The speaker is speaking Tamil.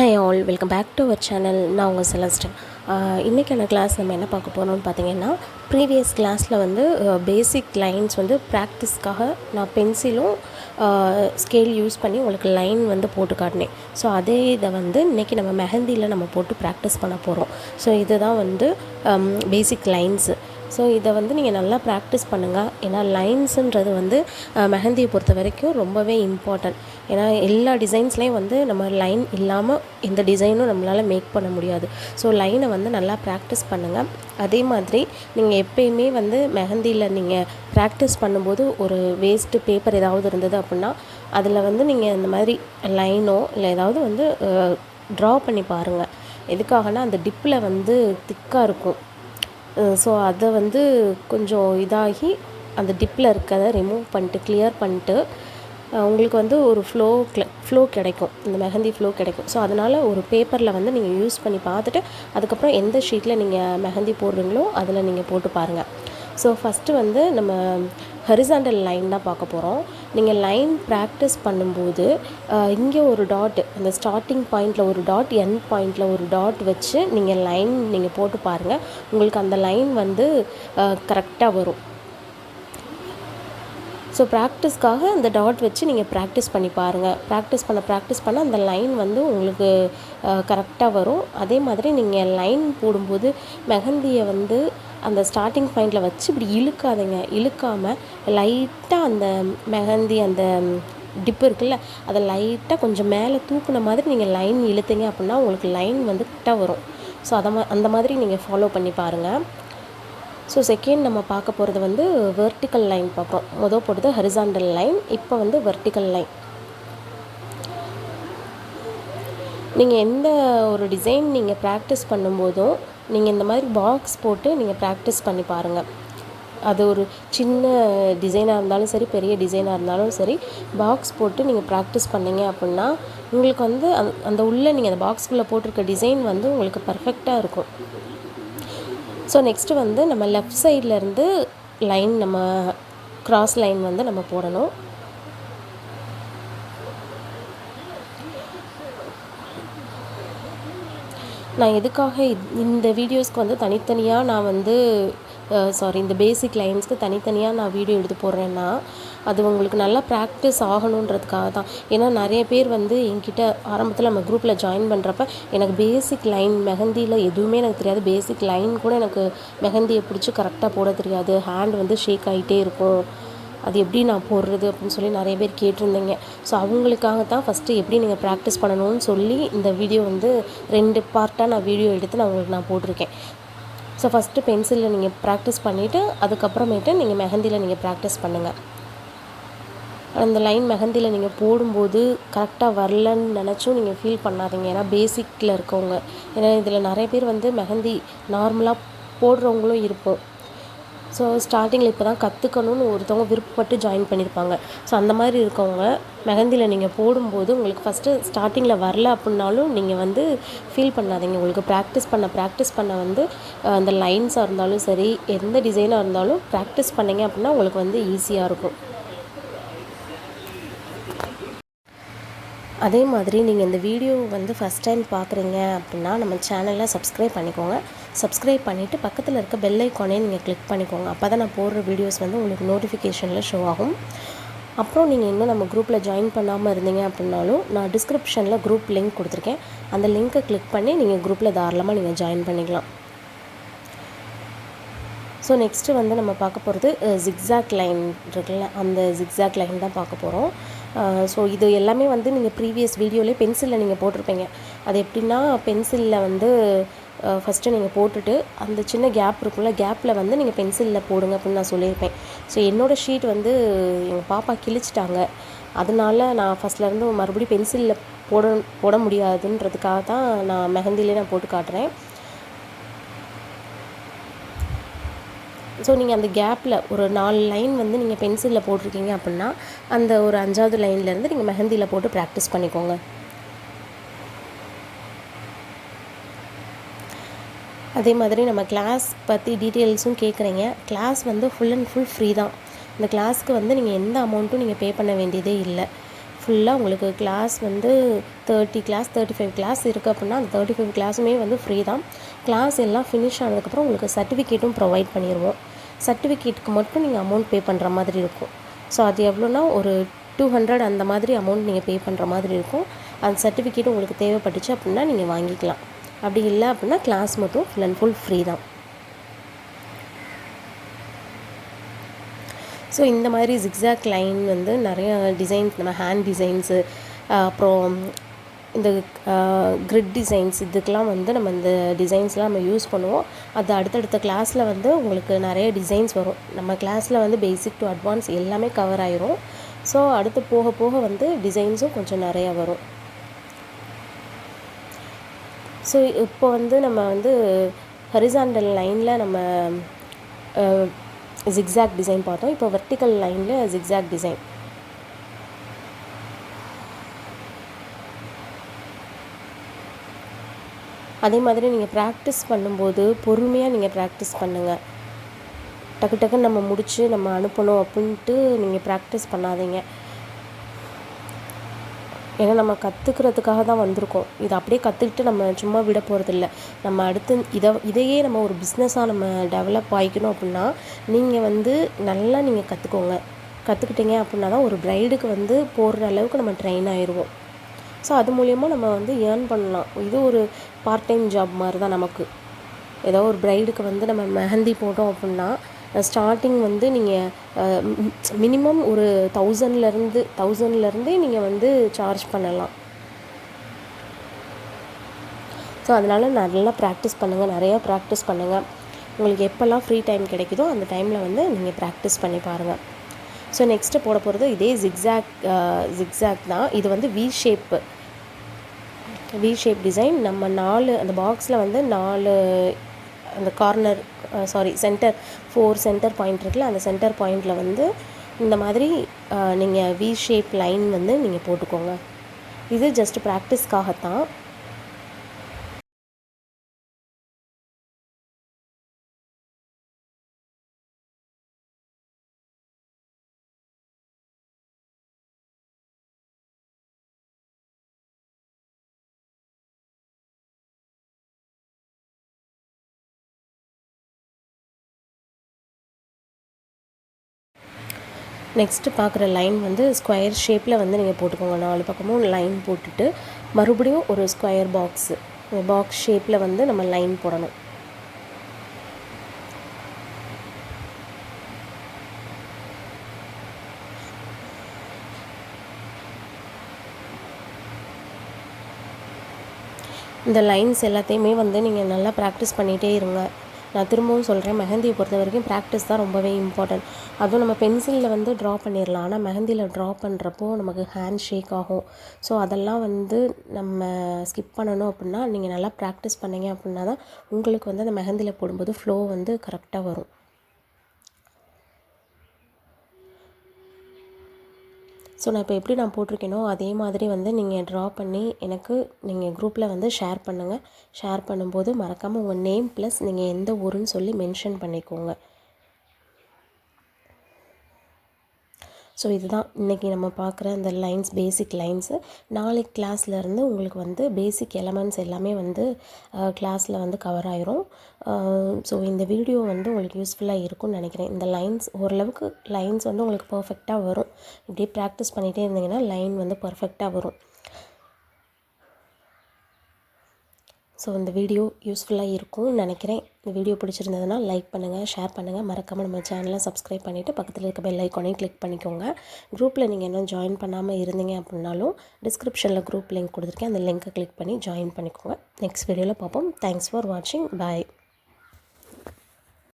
Hi all, welcome back to our channel. நான் உங்கள் செலஸ்டன். இன்றைக்கான கிளாஸ் நம்ம என்ன பார்க்க போகிறோம்னு பார்த்தீங்கன்னா, ப்ரீவியஸ் கிளாஸில் வந்து பேசிக் லைன்ஸ் வந்து ப்ராக்டிஸ்க்காக நான் பென்சிலும் ஸ்கேல் யூஸ் பண்ணி உங்களுக்கு லைன் வந்து போட்டு காட்டினேன். ஸோ அதே இதை வந்து இன்றைக்கி நம்ம மெஹந்தியில் நம்ம போட்டு ப்ராக்டிஸ் பண்ண போகிறோம். ஸோ இதுதான் வந்து பேசிக் லைன்ஸு. ஸோ இதை வந்து நீங்கள் நல்லா ப்ராக்டிஸ் பண்ணுங்கள். ஏன்னா லைன்ஸுன்றது வந்து மெஹந்தியை பொறுத்த வரைக்கும் ரொம்பவே இம்பார்ட்டன்ட். ஏன்னா எல்லா டிசைன்ஸ்லேயும் வந்து நம்ம லைன் இல்லாமல் எந்த டிசைனும் நம்மளால் மேக் பண்ண முடியாது. ஸோ லைனை வந்து நல்லா ப்ராக்டிஸ் பண்ணுங்கள். அதே மாதிரி நீங்கள் எப்பயுமே வந்து மெஹந்தியில் நீங்கள் ப்ராக்டிஸ் பண்ணும்போது ஒரு வேஸ்ட்டு பேப்பர் ஏதாவது இருந்தது அப்படின்னா அதில் வந்து நீங்கள் இந்த மாதிரி லைனோ இல்லை ஏதாவது வந்து ட்ரா பண்ணி பாருங்கள். எதுக்காகனா அந்த டிப்பில் வந்து திக்காக இருக்கும். ஸோ அதை வந்து கொஞ்சம் இதாகி அந்த டிப்பில் இருக்கிறத ரிமூவ் பண்ணிட்டு கிளியர் பண்ணிட்டு உங்களுக்கு வந்து ஒரு ஃப்ளோ கிடைக்கும், இந்த மெஹந்தி ஃப்ளோ கிடைக்கும். ஸோ அதனால் ஒரு பேப்பரில் வந்து நீங்கள் யூஸ் பண்ணி பார்த்துட்டு அதுக்கப்புறம் எந்த ஷீட்டில் நீங்கள் மெஹந்தி போடுறீங்களோ அதில் நீங்கள் போட்டு பாருங்கள். ஸோ ஃபஸ்ட்டு வந்து நம்ம ஹரிசாண்டல் லைன் தான் பார்க்க போகிறோம். நீங்கள் லைன் ப்ராக்டிஸ் பண்ணும்போது இங்கே ஒரு டாட், அந்த ஸ்டார்டிங் பாயிண்டில் ஒரு டாட், எண்ட் பாயிண்டில் ஒரு டாட் வச்சு நீங்கள் லைன் நீங்கள் போட்டு பாருங்கள். உங்களுக்கு அந்த லைன் வந்து கரெக்டாக வரும். ஸோ ப்ராக்டிஸ்க்காக அந்த டாட் வச்சு நீங்கள் ப்ராக்டிஸ் பண்ணி பாருங்கள். ப்ராக்டிஸ் பண்ண அந்த லைன் வந்து உங்களுக்கு கரெக்டாக வரும். அதே மாதிரி நீங்கள் லைன் போடும்போது மெஹந்தியை வந்து அந்த ஸ்டார்டிங் பாயிண்டில் வச்சு இப்படி இழுக்காமல் லைட்டாக அந்த மெஹந்தி அந்த டிப்பு இருக்குல்ல அதை லைட்டாக கொஞ்சம் மேலே தூக்குன மாதிரி நீங்கள் லைன் இழுத்தீங்க அப்படின்னா உங்களுக்கு லைன் வந்து கரெக்டாக வரும். ஸோ அந்த மாதிரி நீங்கள் ஃபாலோ பண்ணி பாருங்கள். ஸோ செகண்ட் நம்ம பார்க்க போகிறது வந்து வெர்டிக்கல் லைன் பார்ப்போம். போட்டது ஹரிசாண்டல் லைன், இப்போ வந்து வெர்டிக்கல் லைன். நீங்கள் எந்த ஒரு டிசைன் நீங்கள் ப்ராக்டிஸ் பண்ணும்போதும் நீங்கள் இந்த மாதிரி பாக்ஸ் போட்டு நீங்கள் ப்ராக்டிஸ் பண்ணி பாருங்கள். அது ஒரு சின்ன டிசைனாக இருந்தாலும் சரி, பெரிய டிசைனாக இருந்தாலும் சரி, பாக்ஸ் போட்டு நீங்கள் ப்ராக்டிஸ் பண்ணிங்க அப்படின்னா உங்களுக்கு வந்து அந்த உள்ளே நீங்கள் அந்த பாக்ஸ்குள்ளே போட்டிருக்க டிசைன் வந்து உங்களுக்கு பர்ஃபெக்டாக இருக்கும். ஸோ நெக்ஸ்ட்டு வந்து நம்ம லெஃப்ட் சைட்லேருந்து லைன், நம்ம கிராஸ் லைன் வந்து நம்ம போடணும். நான் எதுக்காக இந்த வீடியோஸ்க்கு வந்து தனித்தனியாக நான் வந்து இந்த பேசிக் லைன்ஸ்க்கு தனித்தனியாக நான் வீடியோ எடுத்து போடுறேன்னா அது உங்களுக்கு நல்லா ப்ராக்டிஸ் ஆகணுன்றதுக்காக தான். ஏன்னா நிறைய பேர் வந்து என்கிட்ட ஆரம்பத்தில் நம்ம குரூப்பில் ஜாயின் பண்ணுறப்ப எனக்கு பேசிக் லைன் மெஹந்தியில் எதுவுமே எனக்கு தெரியாது, பேசிக் லைன் கூட எனக்கு மெஹந்தியை பிடிச்சி கரெக்டாக போட தெரியாது, ஹேண்ட் வந்து ஷேக் ஆகிட்டே இருக்கும், அது எப்படி நான் போடுறது அப்படின்னு சொல்லி நிறைய பேர் கேட்டிருந்தீங்க. ஸோ அவங்களுக்காக தான் ஃபஸ்ட்டு எப்படி நீங்கள் ப்ராக்டிஸ் பண்ணணும்னு சொல்லி இந்த வீடியோ வந்து 2 பார்ட்டாக நான் வீடியோ எடுத்து நான் போட்டிருக்கேன். ஸோ ஃபஸ்ட்டு பென்சிலில் நீங்கள் ப்ராக்டிஸ் பண்ணிவிட்டு அதுக்கப்புறமேட்டு நீங்கள் மெஹந்தியில் நீங்கள் ப்ராக்டிஸ் பண்ணுங்கள். அந்த லைன் மெஹந்தியில் நீங்கள் போடும்போது கரெக்டாக வரலன்னு நினச்சும் நீங்கள் ஃபீல் பண்ணாதீங்க. ஏன்னா பேசிக்கில் இருக்கவங்க, ஏன்னா இதில் நிறைய பேர் வந்து மெஹந்தி நார்மலாக போடுறவங்களும் இருப்போம். ஸோ ஸ்டார்டிங்கில் இப்போ தான் கற்றுக்கணும்னு ஒருத்தவங்க விருப்பப்பட்டு ஜாயின் பண்ணியிருப்பாங்க. ஸோ அந்த மாதிரி இருக்கவங்க மெஹந்தியில் நீங்கள் போடும்போது உங்களுக்கு ஃபஸ்ட்டு ஸ்டார்டிங்கில் வரல அப்படின்னாலும் நீங்கள் வந்து ஃபீல் பண்ணாதீங்க. உங்களுக்கு ப்ராக்டிஸ் பண்ண வந்து அந்த லைன்ஸாக இருந்தாலும் சரி, எந்த டிசைனாக இருந்தாலும் ப்ராக்டிஸ் பண்ணிங்க அப்படின்னா உங்களுக்கு வந்து ஈஸியாக இருக்கும். அதே மாதிரி நீங்கள் இந்த வீடியோ வந்து ஃபஸ்ட் டைம் பார்க்குறீங்க அப்படின்னா நம்ம சேனலை சப்ஸ்கிரைப் பண்ணிக்கோங்க. சப்ஸ்கிரைப் பண்ணிவிட்டு பக்கத்தில் இருக்க பெல் ஐக்கானே நீங்கள் கிளிக் பண்ணிக்கோங்க. அப்போ தான் நான் போடுற வீடியோஸ் வந்து உங்களுக்கு நோட்டிஃபிகேஷனில் ஷோ ஆகும். அப்புறம் நீங்கள் இன்னும் நம்ம குரூப்பில் ஜாயின் பண்ணாமல் இருந்தீங்க அப்படின்னாலும் நான் டிஸ்கிரிப்ஷனில் குரூப் லிங்க் கொடுத்துருக்கேன். அந்த லிங்க்கை கிளிக் பண்ணி நீங்கள் குரூப்பில் தாராளமாக நீங்கள் ஜாயின் பண்ணிக்கலாம். ஸோ நெக்ஸ்ட்டு வந்து நம்ம பார்க்க போகிறது ஜிக்ஸாக் லைன் இருக்குல்ல, அந்த ஜிக்ஸாக் லைன் தான் பார்க்க போகிறோம். ஸோ இது எல்லாமே வந்து நீங்கள் ப்ரீவியஸ் வீடியோவிலே பென்சிலில் நீங்கள் போட்டிருப்பீங்க. அது எப்படின்னா பென்சிலில் வந்து ஃபஸ்ட்டு நீங்கள் போட்டுட்டு அந்த சின்ன கேப் இருக்குல்ல, கேப்பில் வந்து நீங்கள் பென்சிலில் போடுங்க அப்படின்னு நான் சொல்லியிருப்பேன். ஸோ என்னோடய ஷீட் வந்து எங்கள் பாப்பா கிழிச்சிட்டாங்க, அதனால நான் ஃபஸ்ட்லேருந்து மறுபடியும் பென்சிலில் போட முடியாதுன்றதுக்காக தான் நான் மெஹந்திலே நான் போட்டு காட்டுறேன். ஸோ நீங்கள் அந்த கேப்பில் ஒரு 4 லைன் வந்து நீங்கள் பென்சிலில் போட்டிருக்கீங்க அப்படின்னா அந்த ஒரு 5வது லைன்லேருந்து நீங்கள் மெஹந்தியில் போட்டு ப்ராக்டிஸ் பண்ணிக்கோங்க. அதே மாதிரி நம்ம கிளாஸ் பற்றி டீட்டெயில்ஸும் கேட்குறீங்க. கிளாஸ் வந்து ஃபுல் அண்ட் ஃபுல் ஃப்ரீ தான். இந்த கிளாஸ்க்கு வந்து நீங்கள் எந்த அமௌண்ட்டும் நீங்கள் பே பண்ண வேண்டியதே இல்லை, ஃபுல்லாக உங்களுக்கு கிளாஸ் வந்து 30 கிளாஸ் 35 கிளாஸ் இருக்குது அப்படின்னா அந்த 35 கிளாஸுமே வந்து ஃப்ரீ தான். கிளாஸ் எல்லாம் ஃபினிஷ் ஆனதுக்கப்புறம் உங்களுக்கு சர்டிஃபிகேட்டும் ப்ரொவைட் பண்ணிடுவோம். சர்டிஃபிகேட்டுக்கு மட்டும் நீங்கள் அமௌண்ட் பே பண்ணுற மாதிரி இருக்கும். ஸோ அது எவ்வளோனா ஒரு 200 அந்த மாதிரி அமௌண்ட் நீங்கள் பே பண்ணுற மாதிரி இருக்கும். அந்த சர்டிஃபிகேட் உங்களுக்கு தேவைப்பட்டுச்சு அப்படின்னா நீங்கள் வாங்கிக்கலாம். அப்படி இல்லை அப்படின்னா கிளாஸ் மட்டும் ஃபுல் அண்ட் ஃபுல் ஃப்ரீ தான். ஸோ இந்த மாதிரி ஜிக்ஸாக் லைன் வந்து நிறைய டிசைன்ஸ், நம்ம ஹேண்ட் டிசைன்ஸு, அப்புறம் இந்த கிரிட் டிசைன்ஸ், இதுக்கெலாம் வந்து நம்ம இந்த டிசைன்ஸ்லாம் நம்ம யூஸ் பண்ணுவோம். அது அடுத்தடுத்த கிளாஸில் வந்து உங்களுக்கு நிறைய டிசைன்ஸ் வரும். நம்ம கிளாஸில் வந்து பேசிக் டு அட்வான்ஸ் எல்லாமே கவர் ஆயிரும். ஸோ அடுத்து போக போக வந்து டிசைன்ஸும் கொஞ்சம் நிறையா வரும். ஸோ இப்போ வந்து நம்ம வந்து ஹரிசாண்டல் லைனில் நம்ம ஜிக்ஸாக் டிசைன் பார்த்தோம். இப்போ வெர்டிக்கல் லைனில் ஜிக்ஸாக் டிசைன். அதே மாதிரி நீங்கள் ப்ராக்டிஸ் பண்ணும்போது பொறுமையாக நீங்கள் ப்ராக்டிஸ் பண்ணுங்கள். டக்கு டக்குன்னு நம்ம முடித்து நம்ம அனுப்பணும் அப்படின்ட்டு நீங்கள் ப்ராக்டிஸ் பண்ணாதீங்க. ஏன்னா நம்ம கற்றுக்கிறதுக்காக தான் வந்திருக்கோம். இதை அப்படியே கற்றுக்கிட்டு நம்ம சும்மா விட போகிறதில்ல. நம்ம அடுத்து இதையே நம்ம ஒரு பிஸ்னஸாக நம்ம டெவலப் ஆகிக்கணும் அப்படின்னா நீங்கள் வந்து நல்லா நீங்கள் கற்றுக்கிட்டீங்க அப்படின்னா தான் ஒரு ப்ரைடுக்கு வந்து போடுற அளவுக்கு நம்ம ட்ரெயின் ஆயிடுவோம். ஸோ அது மூலயமா நம்ம வந்து ஏர்ன் பண்ணலாம். இது ஒரு பார்ட் டைம் ஜாப் மாதிரி தான் நமக்கு. ஏதோ ஒரு ப்ரைடுக்கு வந்து நம்ம மெஹந்தி போட்டோம் அப்படின்னா ஸ்டார்டிங் வந்து நீங்கள் மினிமம் ஒரு 1000லேருந்தே நீங்கள் வந்து சார்ஜ் பண்ணலாம். ஸோ அதனால் நல்லா ப்ராக்டிஸ் பண்ணுங்கள், நிறையா ப்ராக்டிஸ் பண்ணுங்கள். உங்களுக்கு எப்போல்லாம் ஃப்ரீ டைம் கிடைக்குதோ அந்த டைமில் வந்து நீங்கள் ப்ராக்டிஸ் பண்ணி பாருங்கள். ஸோ நெக்ஸ்ட்டு போட போகிறது இதே ஜிக்ஸாக் தான். இது வந்து வி ஷேப் டிசைன். நம்ம 4 அந்த பாக்ஸில் வந்து 4 அந்த கார்னர் சென்டர் 4 சென்டர் பாயிண்ட் இருக்குல்ல, அந்த சென்டர் பாயிண்டில் வந்து இந்த மாதிரி நீங்கள் வி ஷேப் லைன் வந்து நீங்கள் போட்டுக்கோங்க. இது ஜஸ்ட் ப்ராக்டிஸ்க்காகத்தான். நெக்ஸ்ட்டு பார்க்குற லைன் வந்து ஸ்கொயர் ஷேப்பில் வந்து நீங்கள் போட்டுக்கோங்க. 4 பக்கமும் லைன் போட்டுட்டு மறுபடியும் ஒரு ஸ்கொயர் பாக்ஸ் ஷேப்பில் வந்து நம்ம லைன் போடணும். இந்த லைன்ஸ் எல்லாத்தையுமே வந்து நீங்கள் நல்லா ப்ராக்டிஸ் பண்ணிகிட்டே இருங்க. நான் திரும்பவும் சொல்கிறேன், மெஹந்தியை பொறுத்த வரைக்கும் ப்ராக்டிஸ் தான் ரொம்பவே இம்பார்ட்டன்ட். அதுவும் நம்ம பென்சிலில் வந்து ட்ரா பண்ணிடலாம், ஆனால் மெஹந்தியில் ட்ரா பண்ணுறப்போ நமக்கு ஹேண்ட் ஷேக் ஆகும். ஸோ அதெல்லாம் வந்து நம்ம ஸ்கிப் பண்ணணும் அப்படின்னா நீங்கள் நல்லா ப்ராக்டிஸ் பண்ணிங்க அப்படின்னா தான் உங்களுக்கு வந்து அந்த மெஹந்தியில் போடும்போது ஃப்ளோ வந்து கரெக்டாக வரும். ஸோ நான் இப்போ எப்படி நான் போட்டிருக்கேனோ அதே மாதிரி வந்து நீங்கள் ட்ரா பண்ணி எனக்கு நீங்கள் குரூப்பில் வந்து ஷேர் பண்ணுங்கள். ஷேர் பண்ணும்போது மறக்காமல் உங்கள் நேம் ப்ளஸ் நீங்கள் எந்த ஊருன்னு சொல்லி மென்ஷன் பண்ணிக்கோங்க. ஸோ இதுதான் இன்றைக்கி நம்ம பார்க்குற அந்த லைன்ஸ், பேசிக் லைன்ஸு. நாளைக்கு கிளாஸ்லேருந்து உங்களுக்கு வந்து பேசிக் எலமெண்ட்ஸ் எல்லாமே வந்து கிளாஸில் வந்து கவர் ஆயிரும். ஸோ இந்த வீடியோ வந்து உங்களுக்கு யூஸ்ஃபுல்லாக இருக்கும்னு நினைக்கிறேன். இந்த லைன்ஸ் ஓரளவுக்கு லைன்ஸ் வந்து உங்களுக்கு பர்ஃபெக்டாக வரும். இப்படியே ப்ராக்டிஸ் பண்ணிகிட்டே இருந்தீங்கன்னா லைன் வந்து பர்ஃபெக்டாக வரும். ஸோ இந்த வீடியோ யூஸ்ஃபுல்லாக இருக்கும்னு நினைக்கிறேன். இந்த வீடியோ பிடிச்சிருந்ததுன்னா லைக் பண்ணுங்கள், ஷேர் பண்ணுங்கள். மறக்காமல் நம்ம சேனலை சப்ஸ்கிரைப் பண்ணிவிட்டு பக்கத்தில் இருக்க பெல் ஐக்கானையும் கிளிக் பண்ணிக்கோங்க. குரூப்பில் நீங்கள் இன்னும் ஜாயின் பண்ணாமல் இருந்தீங்க அப்படின்னாலும் டிஸ்கிரிப்ஷனில் குரூப் லிங்க் கொடுத்துருக்கேன். அந்த லிங்க்கை கிளிக் பண்ணி ஜாயின் பண்ணிக்கோங்க. நெக்ஸ்ட் வீடியோவில் பார்ப்போம். தேங்க்ஸ் ஃபார் வாட்சிங். பாய்.